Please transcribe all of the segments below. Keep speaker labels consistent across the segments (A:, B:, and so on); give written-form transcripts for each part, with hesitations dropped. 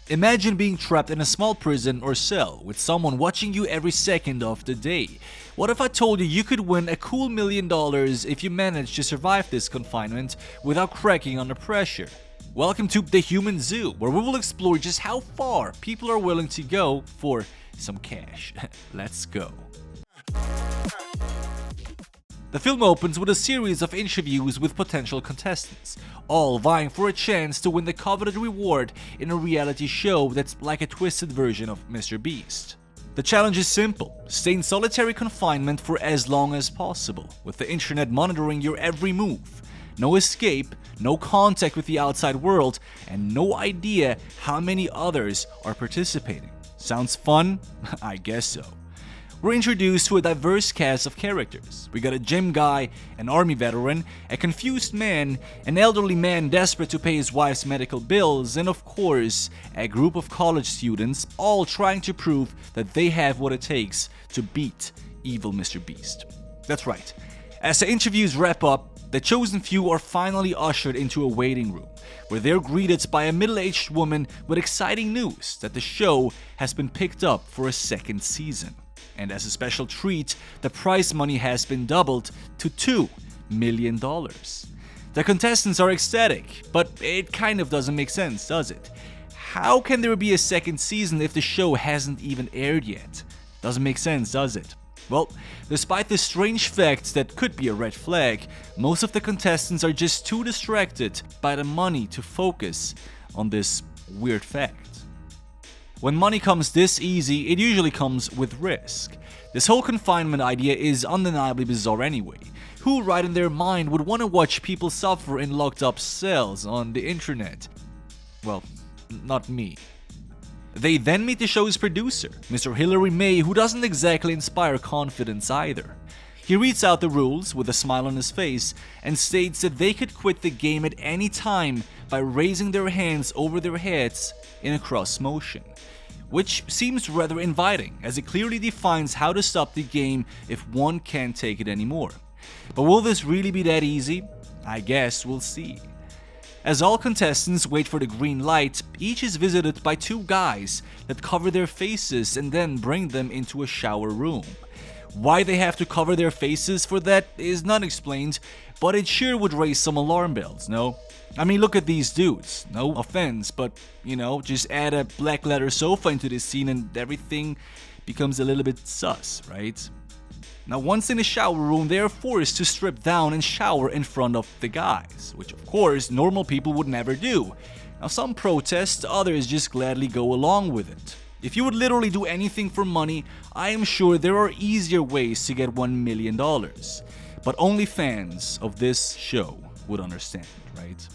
A: Imagine being trapped in a small prison or cell with someone watching you every second of the day. What if I told you you could win a cool $1 million if you managed to survive this confinement without cracking under pressure? Welcome to The Human Zoo, where we will explore just how far people are willing to go for some cash. Let's go. The film opens with a series of interviews with potential contestants, all vying for a chance to win the coveted reward in a reality show that's like a twisted version of Mr. Beast. The challenge is simple: stay in solitary confinement for as long as possible, with the internet monitoring your every move. No escape, no contact with the outside world, and no idea how many others are participating. Sounds fun? I guess so. We're introduced to a diverse cast of characters. We got a gym guy, an army veteran, a confused man, an elderly man desperate to pay his wife's medical bills, and of course, a group of college students all trying to prove that they have what it takes to beat evil Mr. Beast. That's right. As the interviews wrap up, the chosen few are finally ushered into a waiting room, where they're greeted by a middle-aged woman with exciting news that the show has been picked up for a second season. And as a special treat, the prize money has been doubled to $2 million. The contestants are ecstatic, but it kind of doesn't make sense, does it? How can there be a second season if the show hasn't even aired yet? Doesn't make sense, does it? Well, despite the strange facts that could be a red flag, most of the contestants are just too distracted by the money to focus on this weird fact. When money comes this easy, it usually comes with risk. This whole confinement idea is undeniably bizarre anyway. Who right in their mind would want to watch people suffer in locked up cells on the internet? Well, not me. They then meet the show's producer, Mr. Hilary May, who doesn't exactly inspire confidence either. He reads out the rules with a smile on his face and states that they could quit the game at any time by raising their hands over their heads in a cross motion. Which seems rather inviting, as it clearly defines how to stop the game if one can't take it anymore. But will this really be that easy? I guess we'll see. As all contestants wait for the green light, each is visited by two guys that cover their faces and then bring them into a shower room. Why they have to cover their faces for that is not explained, but it sure would raise some alarm bells, no? I mean, look at these dudes. No offense, but, just add a black leather sofa into this scene and everything becomes a little bit sus, right? Now, once in the shower room, they are forced to strip down and shower in front of the guys, which of course normal people would never do. Now, some protest, others just gladly go along with it. If you would literally do anything for money, I am sure there are easier ways to get $1 million. But only fans of this show would understand, right?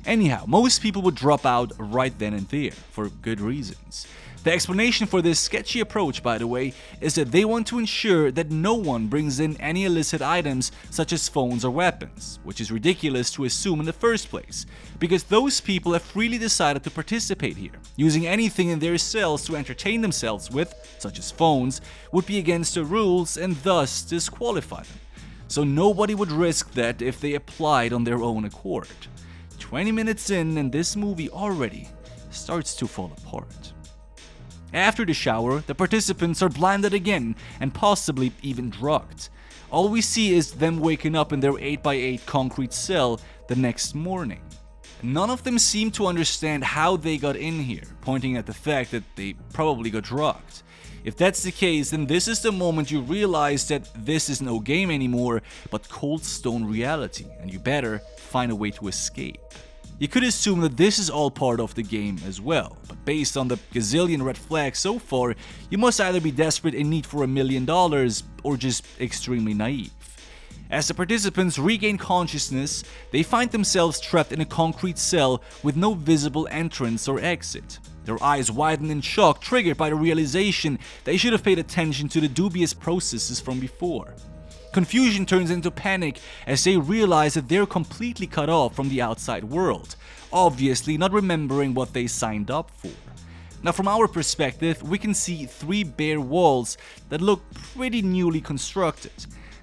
A: Anyhow, most people would drop out right then and there, for good reasons. The explanation for this sketchy approach, by the way, is that they want to ensure that no one brings in any illicit items such as phones or weapons, which is ridiculous to assume in the first place, because those people have freely decided to participate here. Using anything in their cells to entertain themselves with, such as phones, would be against the rules and thus disqualify them. So nobody would risk that if they applied on their own accord. 20 minutes in and this movie already starts to fall apart. After the shower, the participants are blinded again and possibly even drugged. All we see is them waking up in their 8x8 concrete cell the next morning. None of them seem to understand how they got in here, pointing at the fact that they probably got drugged. If that's the case, then this is the moment you realize that this is no game anymore, but cold stone reality, and you better find a way to escape. You could assume that this is all part of the game as well, but based on the gazillion red flags so far, you must either be desperate in need for $1 million or just extremely naive. As the participants regain consciousness, they find themselves trapped in a concrete cell with no visible entrance or exit. Their eyes widen in shock, triggered by the realization they should have paid attention to the dubious processes from before. Confusion turns into panic as they realize that they're completely cut off from the outside world, obviously not remembering what they signed up for. Now, from our perspective, we can see 3 bare walls that look pretty newly constructed.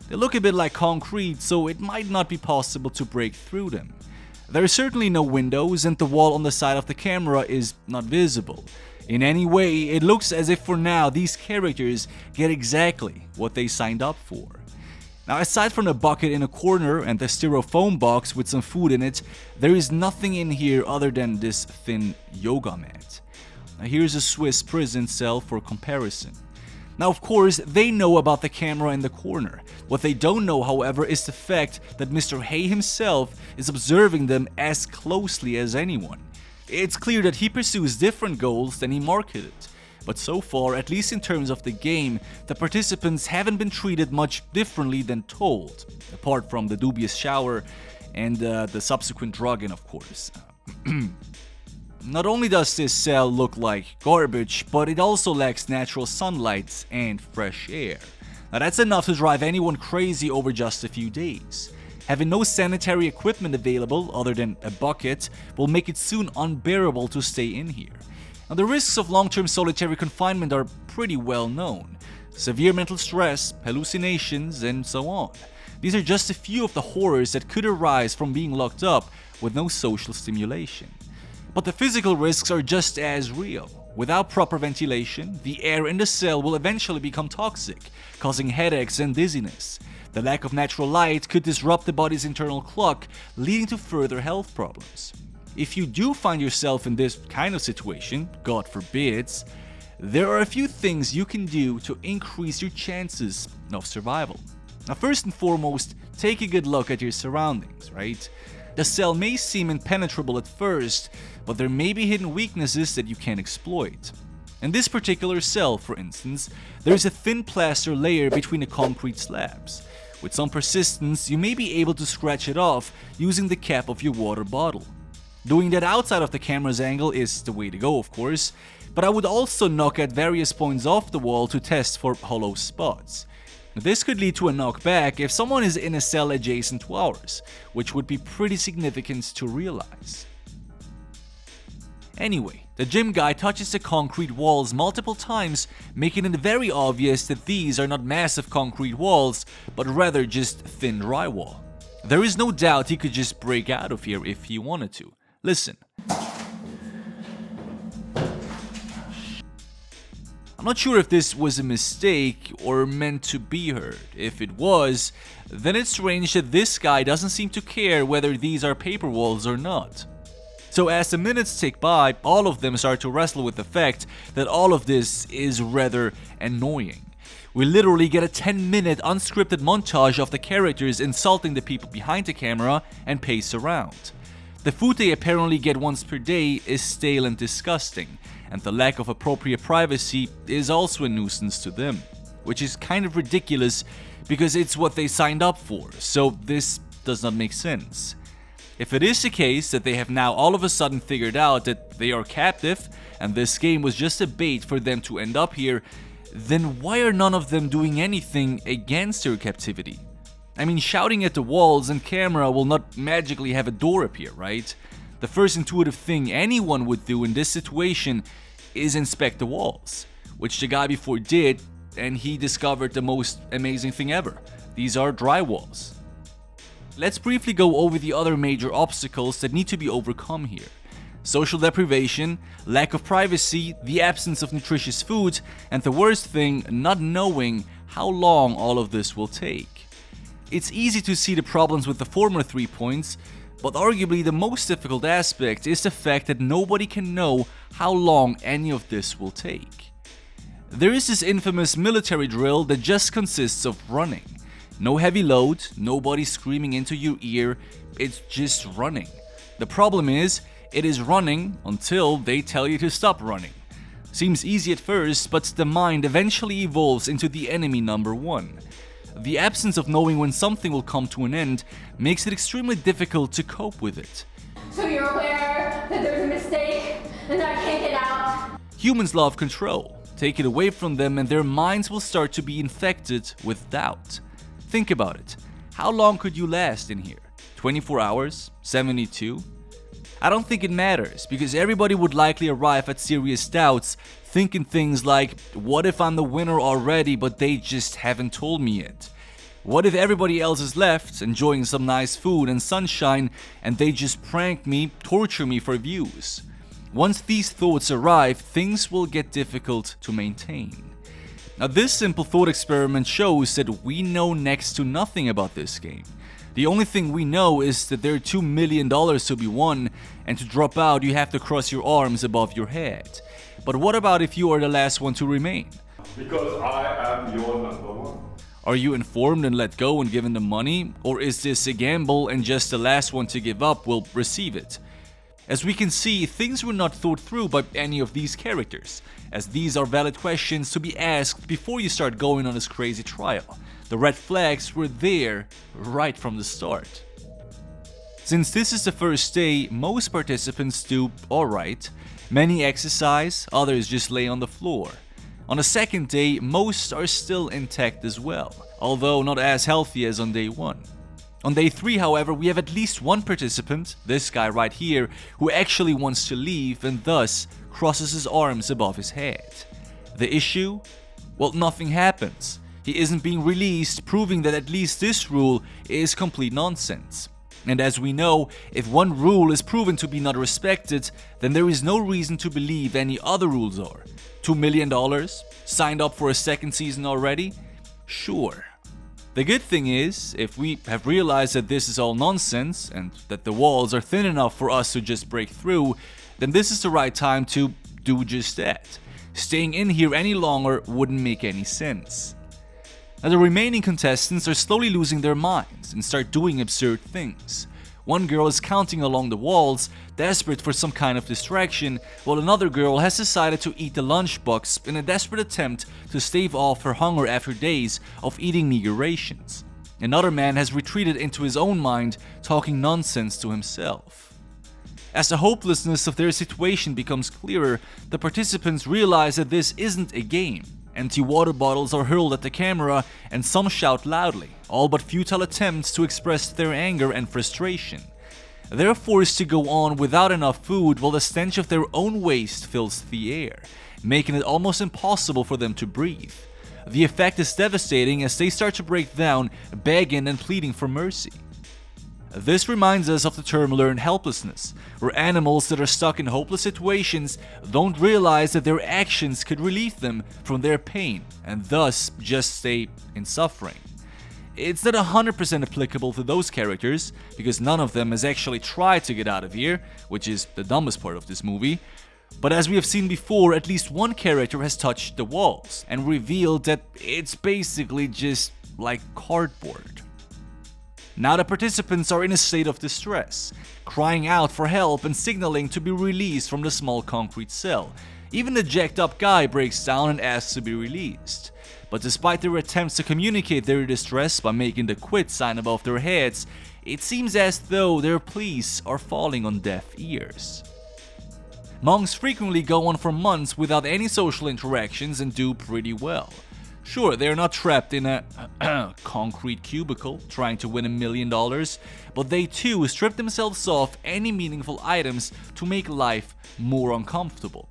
A: They look a bit like concrete, so it might not be possible to break through them. There are certainly no windows and the wall on the side of the camera is not visible. In any way, it looks as if for now these characters get exactly what they signed up for. Now, aside from the bucket in a corner and the styrofoam box with some food in it, there is nothing in here other than this thin yoga mat. Now, here's a Swiss prison cell for comparison. Now, of course, they know about the camera in the corner. What they don't know, however, is the fact that Mr. Hay himself is observing them as closely as anyone. It's clear that he pursues different goals than he marketed. But so far, at least in terms of the game, the participants haven't been treated much differently than told, apart from the dubious shower and the subsequent drugging, of course. Not only does this cell look like garbage, but it also lacks natural sunlight and fresh air. Now that's enough to drive anyone crazy over just a few days. Having no sanitary equipment available other than a bucket will make it soon unbearable to stay in here. Now, the risks of long-term solitary confinement are pretty well known. Severe mental stress, hallucinations, and so on. These are just a few of the horrors that could arise from being locked up with no social stimulation. But the physical risks are just as real. Without proper ventilation, the air in the cell will eventually become toxic, causing headaches and dizziness. The lack of natural light could disrupt the body's internal clock, leading to further health problems. If you do find yourself in this kind of situation, God forbids, there are a few things you can do to increase your chances of survival. Now, first and foremost, take a good look at your surroundings, right? The cell may seem impenetrable at first, but there may be hidden weaknesses that you can exploit. In this particular cell, for instance, there is a thin plaster layer between the concrete slabs. With some persistence, you may be able to scratch it off using the cap of your water bottle. Doing that outside of the camera's angle is the way to go, of course, but I would also knock at various points off the wall to test for hollow spots. This could lead to a knockback if someone is in a cell adjacent to ours, which would be pretty significant to realize. Anyway, the gym guy touches the concrete walls multiple times, making it very obvious that these are not massive concrete walls, but rather just thin drywall. There is no doubt he could just break out of here if he wanted to. Listen. I'm not sure if this was a mistake or meant to be heard. If it was, then it's strange that this guy doesn't seem to care whether these are paper walls or not. So as the minutes tick by, all of them start to wrestle with the fact that all of this is rather annoying. We literally get a 10-minute unscripted montage of the characters insulting the people behind the camera and pace around. The food they apparently get once per day is stale and disgusting, and the lack of appropriate privacy is also a nuisance to them, which is kind of ridiculous because it's what they signed up for, so this does not make sense. If it is the case that they have now all of a sudden figured out that they are captive and this game was just a bait for them to end up here, then why are none of them doing anything against their captivity? I mean, shouting at the walls and camera will not magically have a door appear, right? The first intuitive thing anyone would do in this situation is inspect the walls, which the guy before did, and he discovered the most amazing thing ever. These are dry walls. Let's briefly go over the other major obstacles that need to be overcome here. Social deprivation, lack of privacy, the absence of nutritious food, and the worst thing, not knowing how long all of this will take. It's easy to see the problems with the former 3 points, but arguably the most difficult aspect is the fact that nobody can know how long any of this will take. There is this infamous military drill that just consists of running. No heavy load, nobody screaming into your ear, it's just running. The problem is, it is running until they tell you to stop running. Seems easy at first, but the mind eventually evolves into the enemy number one. The absence of knowing when something will come to an end makes it extremely difficult to cope with it.
B: So you're aware that there's a mistake and that I can't get out?
A: Humans love control. Take it away from them and their minds will start to be infected with doubt. Think about it. How long could you last in here? 24 hours? 72? I don't think it matters, because everybody would likely arrive at serious doubts, thinking things like, what if I'm the winner already but they just haven't told me yet? What if everybody else is left, enjoying some nice food and sunshine, and they just prank me, torture me for views? Once these thoughts arrive, things will get difficult to maintain. Now, this simple thought experiment shows that we know next to nothing about this game. The only thing we know is that there are $2 million to be won, and to drop out you have to cross your arms above your head. But what about if you are the last one to remain?
C: Because I am your number one.
A: Are you informed and let go and given the money? Or is this a gamble and just the last one to give up will receive it? As we can see, things were not thought through by any of these characters, as these are valid questions to be asked before you start going on this crazy trial. The red flags were there right from the start. Since this is the first day, most participants do alright. Many exercise, others just lay on the floor. On the second day, most are still intact as well, although not as healthy as on day 1. On day 3, however, we have at least one participant, this guy right here, who actually wants to leave and thus crosses his arms above his head. The issue? Well, nothing happens. He isn't being released, proving that at least this rule is complete nonsense. And as we know, if one rule is proven to be not respected, then there is no reason to believe any other rules are. $2 million? Signed up for a second season already? Sure. The good thing is, if we have realized that this is all nonsense and that the walls are thin enough for us to just break through, then this is the right time to do just that. Staying in here any longer wouldn't make any sense. Now, the remaining contestants are slowly losing their minds and start doing absurd things. One girl is counting along the walls, desperate for some kind of distraction, while another girl has decided to eat the lunchbox in a desperate attempt to stave off her hunger after days of eating meager rations. Another man has retreated into his own mind, talking nonsense to himself. As the hopelessness of their situation becomes clearer, the participants realize that this isn't a game. Empty water bottles are hurled at the camera and some shout loudly, all but futile attempts to express their anger and frustration. They're forced to go on without enough food while the stench of their own waste fills the air, making it almost impossible for them to breathe. The effect is devastating as they start to break down, begging and pleading for mercy. This reminds us of the term learned helplessness, where animals that are stuck in hopeless situations don't realize that their actions could relieve them from their pain and thus just stay in suffering. It's not 100% applicable to those characters, because none of them has actually tried to get out of here, which is the dumbest part of this movie. But as we have seen before, at least one character has touched the walls and revealed that it's basically just like cardboard. Now the participants are in a state of distress, crying out for help and signaling to be released from the small concrete cell. Even the jacked up guy breaks down and asks to be released. But despite their attempts to communicate their distress by making the quit sign above their heads, it seems as though their pleas are falling on deaf ears. Monks frequently go on for months without any social interactions and do pretty well. Sure, they are not trapped in a concrete cubicle trying to win $1 million, but they too strip themselves off any meaningful items to make life more uncomfortable.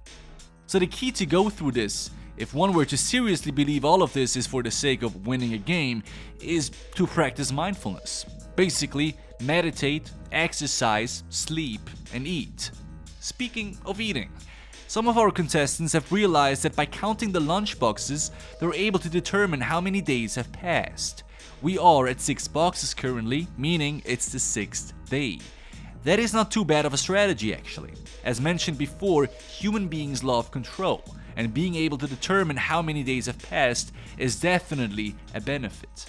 A: So the key to go through this, if one were to seriously believe all of this is for the sake of winning a game, is to practice mindfulness. Basically, meditate, exercise, sleep, and eat. Speaking of eating, some of our contestants have realized that by counting the lunchboxes, they're able to determine how many days have passed. We are at 6 boxes currently, meaning it's the 6th day. That is not too bad of a strategy actually. As mentioned before, human beings love control, and being able to determine how many days have passed is definitely a benefit.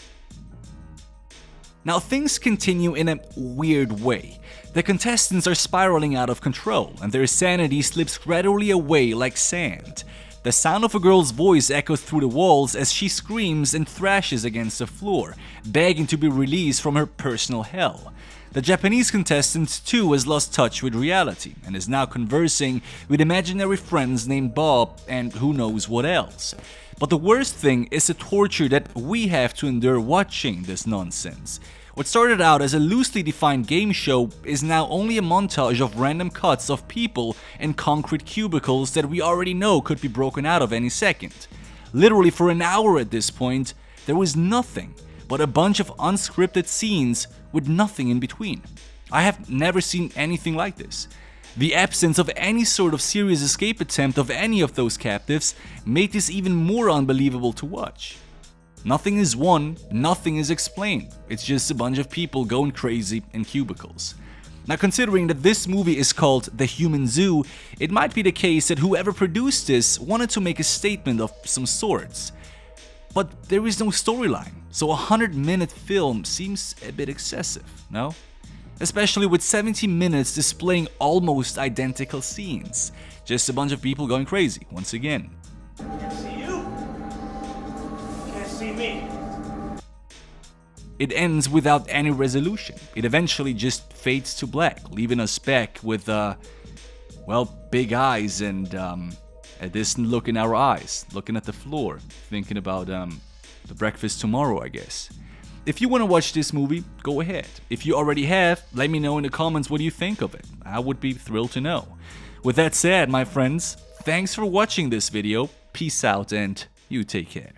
A: Now things continue in a weird way. The contestants are spiraling out of control, and their sanity slips gradually away like sand. The sound of a girl's voice echoes through the walls as she screams and thrashes against the floor, begging to be released from her personal hell. The Japanese contestant too has lost touch with reality and is now conversing with imaginary friends named Bob and who knows what else. But the worst thing is the torture that we have to endure watching this nonsense. What started out as a loosely defined game show is now only a montage of random cuts of people in concrete cubicles that we already know could be broken out of any second. Literally for an hour at this point, there was nothing but a bunch of unscripted scenes with nothing in between. I have never seen anything like this. The absence of any sort of serious escape attempt of any of those captives made this even more unbelievable to watch. Nothing is won, nothing is explained. It's just a bunch of people going crazy in cubicles. Now, considering that this movie is called The Human Zoo, it might be the case that whoever produced this wanted to make a statement of some sorts. But there is no storyline, so a 100-minute film seems a bit excessive, no? Especially with 70 minutes displaying almost identical scenes. Just a bunch of people going crazy, once again.
D: Can't see you. Can't see me.
A: It ends without any resolution. It eventually just fades to black, leaving us back with, well, big eyes and a distant look in our eyes, looking at the floor, thinking about the breakfast tomorrow, I guess. If you want to watch this movie, go ahead. If you already have, let me know in the comments what you think of it. I would be thrilled to know. With that said, my friends, thanks for watching this video. Peace out and you take care.